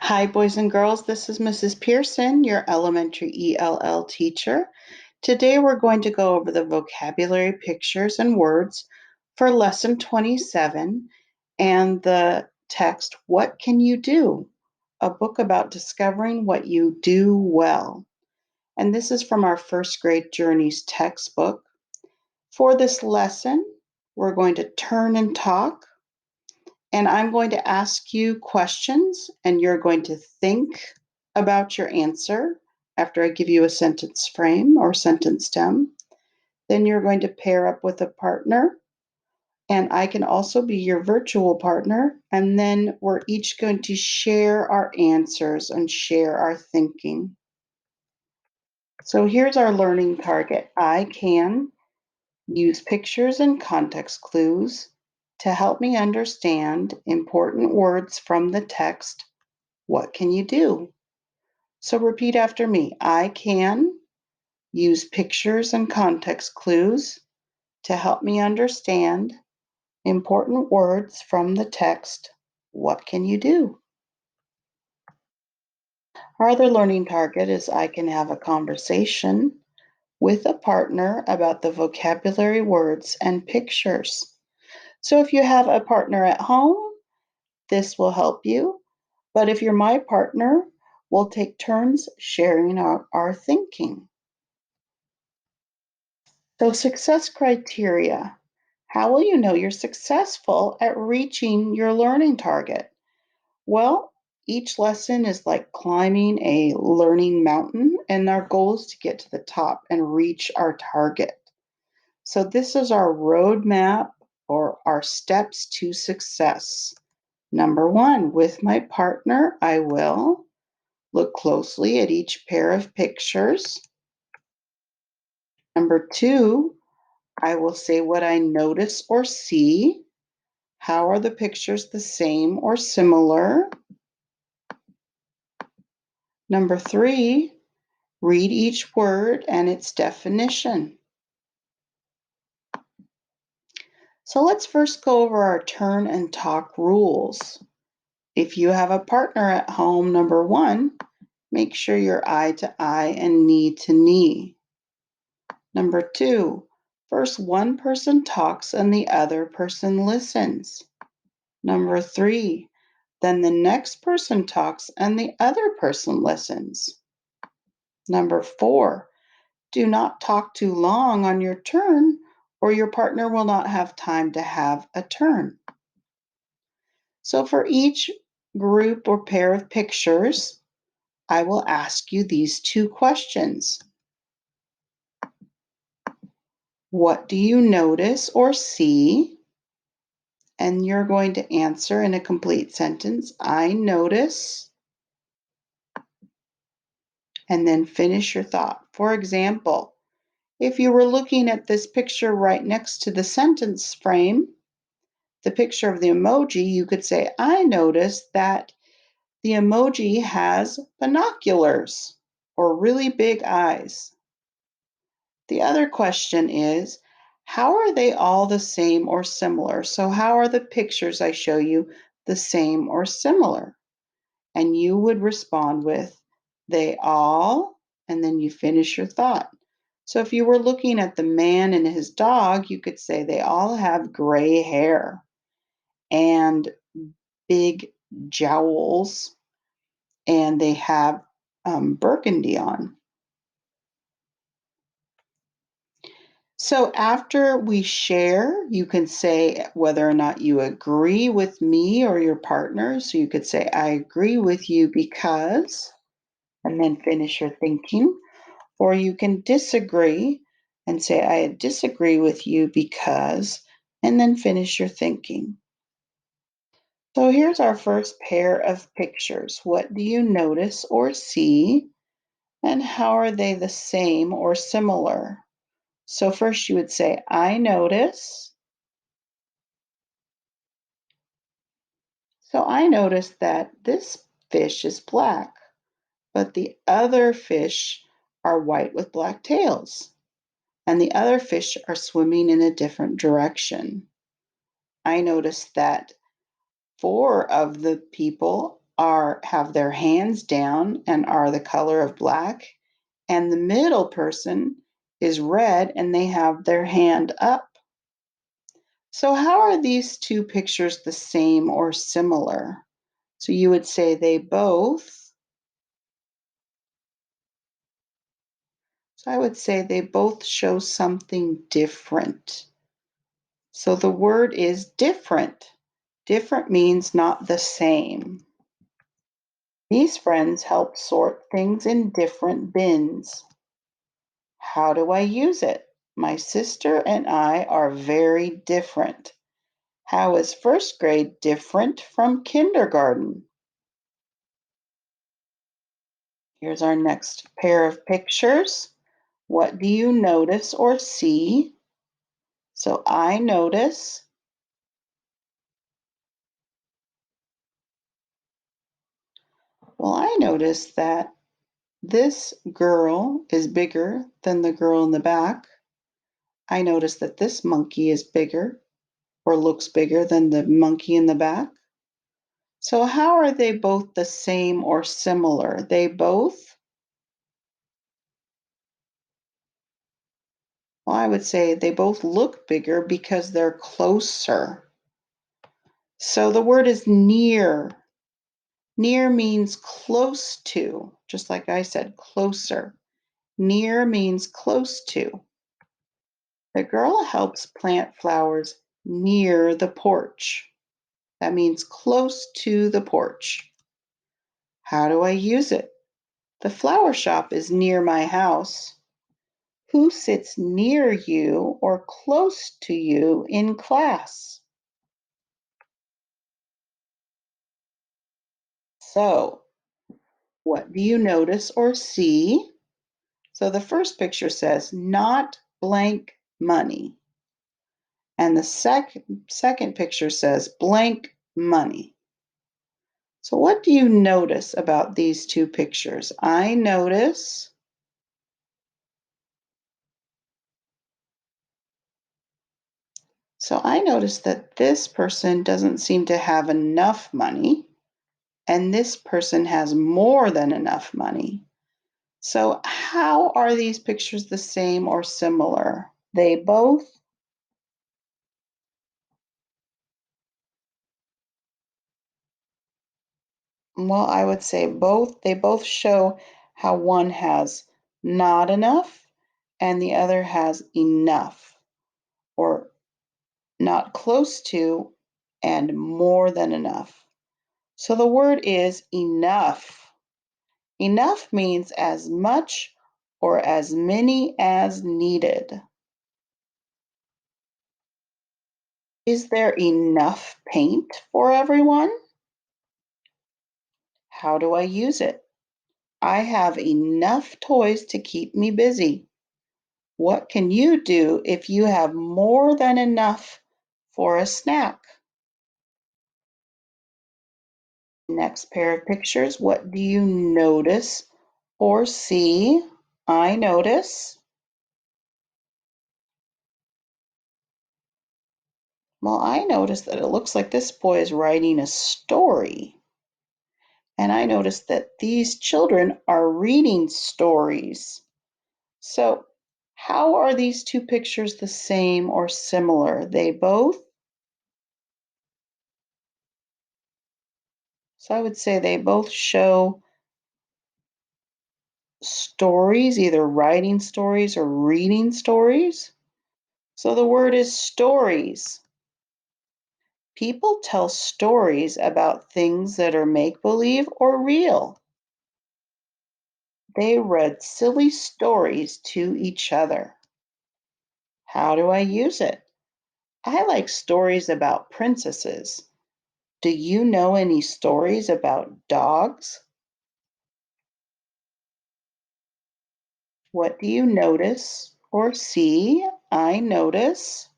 Hi, boys and girls. This is Mrs. Pearson, your elementary ELL teacher. Today we're going to go over the vocabulary pictures and words for lesson 27 and the text, What Can You Do? A book about discovering what you do well. And this is from our first grade Journeys textbook. For this lesson, we're going to turn and talk, and I'm going to ask you questions, and you're going to think about your answer after I give you a sentence frame or sentence stem. Then you're going to pair up with a partner, and I can also be your virtual partner. And then we're each going to share our answers and share our thinking. So here's our learning target. I can use pictures and context clues to help me understand important words from the text. What can you do? So repeat after me. I can use pictures and context clues to help me understand important words from the text. What can you do? Our other learning target is I can have a conversation with a partner about the vocabulary words and pictures. So if you have a partner at home, this will help you. But if you're my partner, we'll take turns sharing our thinking. So, success criteria. How will you know you're successful at reaching your learning target? Well, each lesson is like climbing a learning mountain, and our goal is to get to the top and reach our target. So, this is our roadmap or our steps to success. Number one, with my partner, I will look closely at each pair of pictures. Number two, I will say what I notice or see. How are the pictures the same or similar? Number three, read each word and its definition. So let's first go over our turn and talk rules. If you have a partner at home, number one, make sure you're eye to eye and knee to knee. Number two, first one person talks and the other person listens. Number three, then the next person talks and the other person listens. Number four, do not talk too long on your turn or your partner will not have time to have a turn. So for each group or pair of pictures, I will ask you these two questions. What do you notice or see? And you're going to answer in a complete sentence, I notice, and then finish your thought. For example, if you were looking at this picture right next to the sentence frame, the picture of the emoji, you could say, I noticed that the emoji has binoculars or really big eyes. The other question is, how are they all the same or similar? So how are the pictures I show you the same or similar? And you would respond with, they all, and then you finish your thought. So if you were looking at the man and his dog, you could say they all have gray hair and big jowls, and they have burgundy on. So after we share, you can say whether or not you agree with me or your partner. So you could say, I agree with you because, and then finish your thinking. Or you can disagree and say, I disagree with you because, and then finish your thinking. So here's our first pair of pictures. What do you notice or see? And how are they the same or similar? So first you would say, I notice. So I notice that this fish is black, but the other fish are white with black tails, and the other fish are swimming in a different direction. I noticed that four of the people have their hands down and are the color of black, and the middle person is red and they have their hand up. So how are these two pictures the same or similar? So you would say they both, so I would say they both show something different. So the word is different. Different means not the same. These friends help sort things in different bins. How do I use it? My sister and I are very different. How is first grade different from kindergarten? Here's our next pair of pictures. What do you notice or see? So I notice, well, I notice that this girl is bigger than the girl in the back. I notice that this monkey is bigger or looks bigger than the monkey in the back. So how are they both the same or similar? They both, well, I would say they both look bigger because they're closer. So the word is near. Near means close to, just like I said, closer. Near means close to. The girl helps plant flowers near the porch. That means close to the porch. How do I use it? The flower shop is near my house. Who sits near you or close to you in class? So, what do you notice or see? So the first picture says, not blank money. And the second picture says, blank money. So what do you notice about these two pictures? I notice that this person doesn't seem to have enough money, and this person has more than enough money. So how are these pictures the same or similar? They both, well, I would say they both show how one has not enough and the other has enough, or not close to and more than enough. So the word is enough. Enough means as much or as many as needed. Is there enough paint for everyone? How do I use it? I have enough toys to keep me busy. What can you do if you have more than enough for a snack? Next pair of pictures, what do you notice or see? I notice, well, I notice that it looks like this boy is writing a story. And I notice that these children are reading stories. So, how are these two pictures the same or similar? They both, so I would say they both show stories, either writing stories or reading stories. So the word is stories. People tell stories about things that are make believe or real. They read silly stories to each other. How do I use it? I like stories about princesses. Do you know any stories about dogs? What do you notice or see? I notice.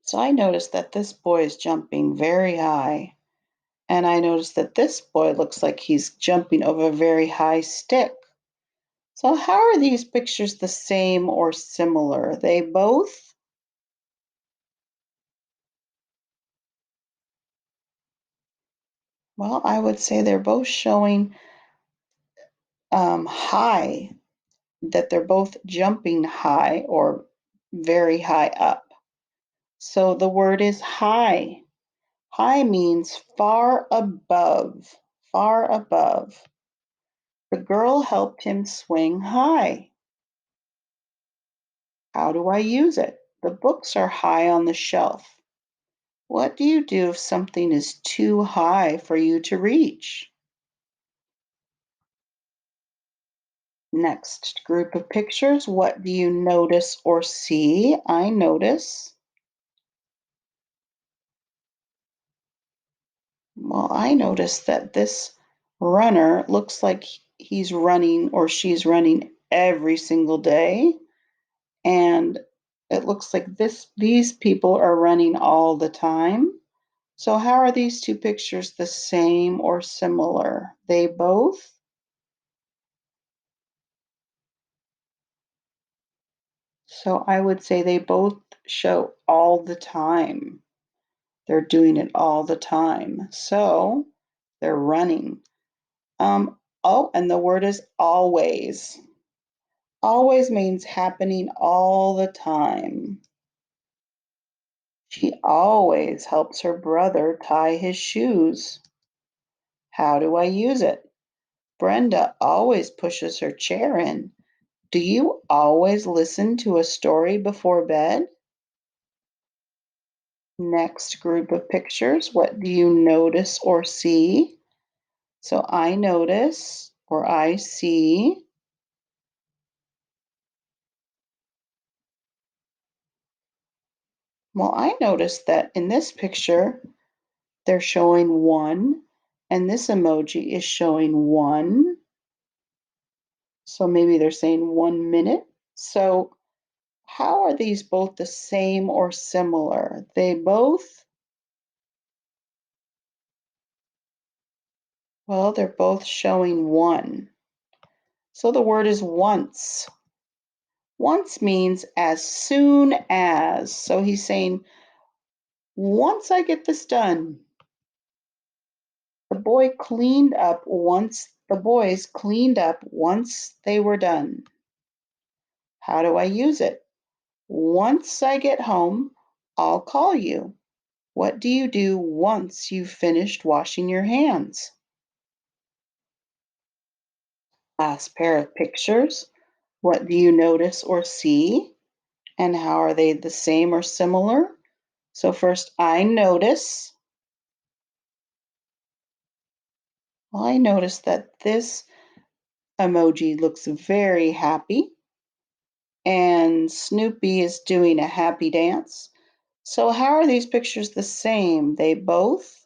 So I notice that this boy is jumping very high. And I notice that this boy looks like he's jumping over a very high stick. So how are these pictures the same or similar? They both, Well, I would say they're both showing high, that they're both jumping high or very high up. So the word is high. High means far above, far above. The girl helped him swing high. How do I use it? The books are high on the shelf. What do you do if something is too high for you to reach? Next group of pictures, what do you notice or see? I notice. Well, I notice that this runner looks like he's running or she's running every single day. And it looks like these people are running all the time. So how are these two pictures the same or similar? They both? So I would say they both show all the time. They're doing it all the time. So they're running. Oh, and the word is always. Always means happening all the time. She always helps her brother tie his shoes. How do I use it? Brenda always pushes her chair in. Do you always listen to a story before bed? Next group of pictures, what do you notice or see? So I notice or I see. Well, I noticed that in this picture, they're showing one, and this emoji is showing one. So maybe they're saying 1 minute. So how are these both the same or similar? They both, well, they're both showing one. So the word is once. Once means as soon as. So he's saying, once I get this done. The boys cleaned up once they were done. How do I use it? Once I get home, I'll call you. What do you do once you've finished washing your hands? Last pair of pictures. What do you notice or see? And how are they the same or similar? So first, I notice. Well, I notice that this emoji looks very happy, and Snoopy is doing a happy dance. So how are these pictures the same? They both,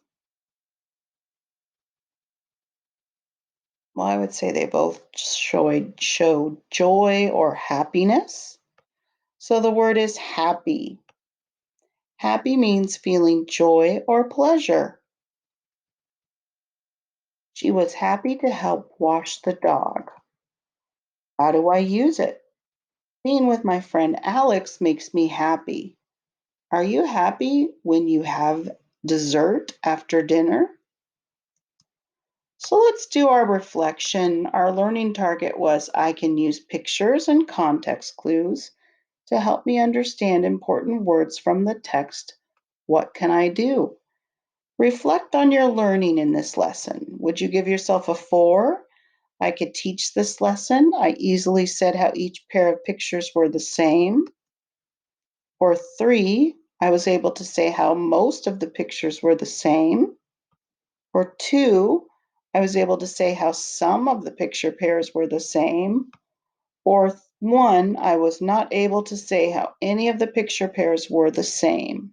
well, I would say they both show joy or happiness. So the word is happy. Happy means feeling joy or pleasure. She was happy to help wash the dog. How do I use it? Being with my friend Alex makes me happy. Are you happy when you have dessert after dinner? So let's do our reflection. Our learning target was I can use pictures and context clues to help me understand important words from the text. What can I do? Reflect on your learning in this lesson. Would you give yourself a 4? I could teach this lesson. I easily said how each pair of pictures were the same. Or 3, I was able to say how most of the pictures were the same. Or 2, I was able to say how some of the picture pairs were the same. Or 1, I was not able to say how any of the picture pairs were the same.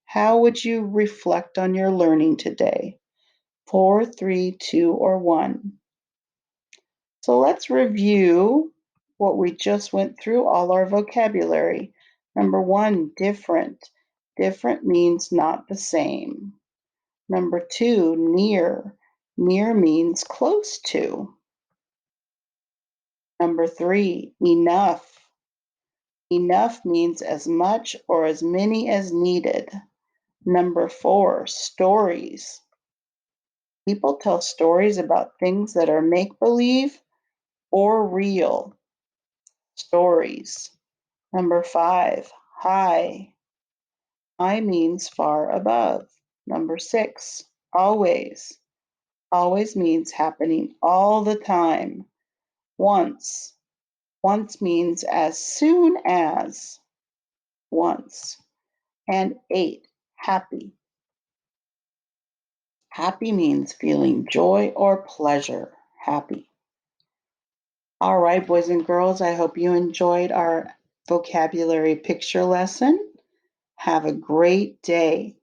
How would you reflect on your learning today? 4, 3, 2, or 1? So let's review what we just went through, all our vocabulary. Number 1, different. Different means not the same. Number 2, near. Near means close to. Number 3, enough. Enough means as much or as many as needed. Number 4, stories. People tell stories about things that are make believe or real. Stories. Number 5, high. High means far above. Number 6, always. Always means happening all the time. Once. Once means as soon as. Once. And 8, happy. Happy means feeling joy or pleasure. Happy. All right, boys and girls, I hope you enjoyed our vocabulary picture lesson. Have a great day.